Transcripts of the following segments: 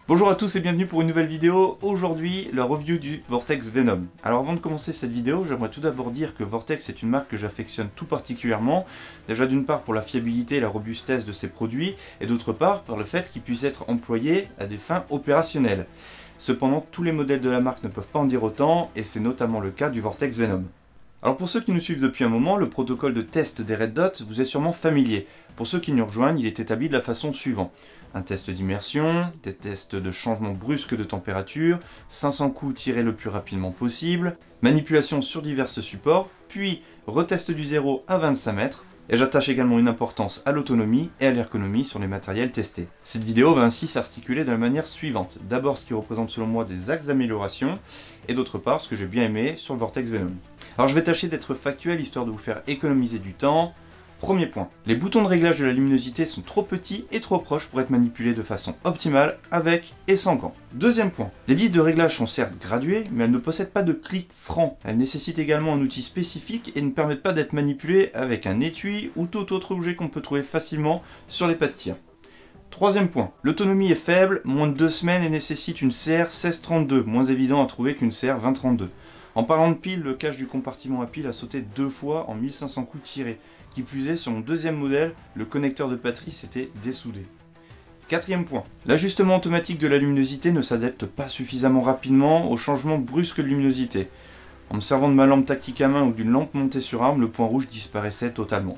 Bonjour à tous et bienvenue pour une nouvelle vidéo. Aujourd'hui, la review du Vortex Venom. Alors avant de commencer cette vidéo, j'aimerais tout d'abord dire que Vortex est une marque que j'affectionne tout particulièrement. Déjà d'une part pour la fiabilité et la robustesse de ses produits, et d'autre part par le fait qu'ils puissent être employés à des fins opérationnelles. Cependant, tous les modèles de la marque ne peuvent pas en dire autant, et c'est notamment le cas du Vortex Venom. Alors pour ceux qui nous suivent depuis un moment, le protocole de test des Red Dot vous est sûrement familier. Pour ceux qui nous rejoignent, il est établi de la façon suivante. Un test d'immersion, des tests de changement brusque de température, 500 coups tirés le plus rapidement possible, manipulation sur divers supports, puis retest du 0 à 25 mètres, et j'attache également une importance à l'autonomie et à l'ergonomie sur les matériels testés. Cette vidéo va ainsi s'articuler de la manière suivante. D'abord ce qui représente selon moi des axes d'amélioration, et d'autre part ce que j'ai bien aimé sur le Vortex Venom. Alors je vais tâcher d'être factuel histoire de vous faire économiser du temps. Premier point, les boutons de réglage de la luminosité sont trop petits et trop proches pour être manipulés de façon optimale avec et sans gants. Deuxième point, les vis de réglage sont certes graduées, mais elles ne possèdent pas de clic franc. Elles nécessitent également un outil spécifique et ne permettent pas d'être manipulées avec un étui ou tout autre objet qu'on peut trouver facilement sur les pas de tir. Troisième point, l'autonomie est faible, moins de 2 semaines et nécessite une CR 1632, moins évident à trouver qu'une CR 2032. En parlant de pile, le cache du compartiment à pile a sauté 2 fois en 1500 coups tirés. Qui plus est, sur mon deuxième modèle, le connecteur de batterie s'était dessoudé. Quatrième point, l'ajustement automatique de la luminosité ne s'adapte pas suffisamment rapidement au changement brusque de luminosité. En me servant de ma lampe tactique à main ou d'une lampe montée sur arme, le point rouge disparaissait totalement.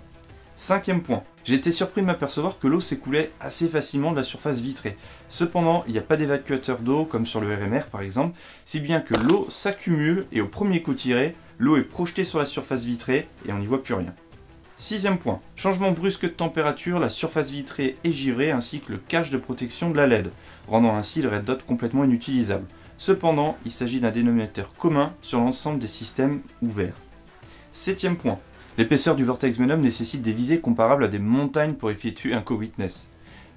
Cinquième point, j'ai été surpris de m'apercevoir que l'eau s'écoulait assez facilement de la surface vitrée. Cependant, il n'y a pas d'évacuateur d'eau comme sur le RMR par exemple, si bien que l'eau s'accumule et au premier coup tiré, l'eau est projetée sur la surface vitrée et on n'y voit plus rien. Sixième point, changement brusque de température, la surface vitrée est givrée ainsi que le cache de protection de la LED, rendant ainsi le Red Dot complètement inutilisable. Cependant, il s'agit d'un dénominateur commun sur l'ensemble des systèmes ouverts. Septième point, l'épaisseur du Vortex Venom nécessite des visées comparables à des montagnes pour effectuer un co-witness.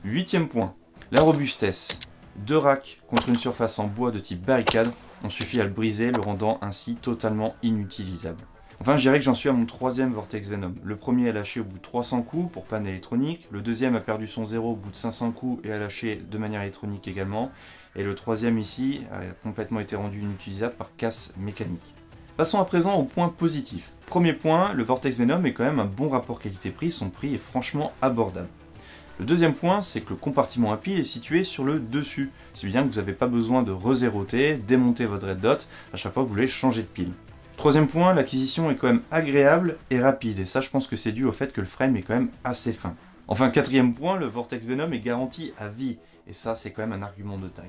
Huitième point, la robustesse. 2 racks contre une surface en bois de type barricade ont suffi à le briser, le rendant ainsi totalement inutilisable. Enfin, je dirais que j'en suis à mon troisième Vortex Venom. Le premier a lâché au bout de 300 coups pour panne électronique, le deuxième a perdu son 0 au bout de 500 coups et a lâché de manière électronique également, et le troisième ici a complètement été rendu inutilisable par casse mécanique. Passons à présent au point positif. Premier point, le Vortex Venom est quand même un bon rapport qualité-prix, son prix est franchement abordable. Le deuxième point, c'est que le compartiment à pile est situé sur le dessus, c'est bien que vous n'avez pas besoin de rezéroter, démonter votre Red Dot à chaque fois que vous voulez changer de pile. Troisième point, l'acquisition est quand même agréable et rapide, et ça je pense que c'est dû au fait que le frame est quand même assez fin. Enfin, quatrième point, le Vortex Venom est garanti à vie, et ça c'est quand même un argument de taille.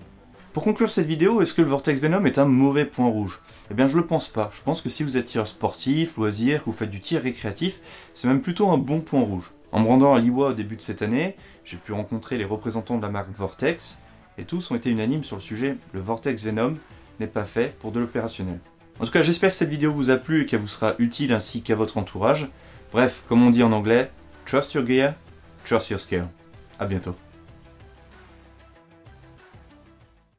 Pour conclure cette vidéo, est-ce que le Vortex Venom est un mauvais point rouge? Eh bien je le pense pas, je pense que si vous êtes tireur sportif, loisir, que vous faites du tir récréatif, c'est même plutôt un bon point rouge. En me rendant à l'IWA au début de cette année, j'ai pu rencontrer les représentants de la marque Vortex, et tous ont été unanimes sur le sujet, le Vortex Venom n'est pas fait pour de l'opérationnel. En tout cas, j'espère que cette vidéo vous a plu et qu'elle vous sera utile ainsi qu'à votre entourage. Bref, comme on dit en anglais, trust your gear, trust your skill. A bientôt.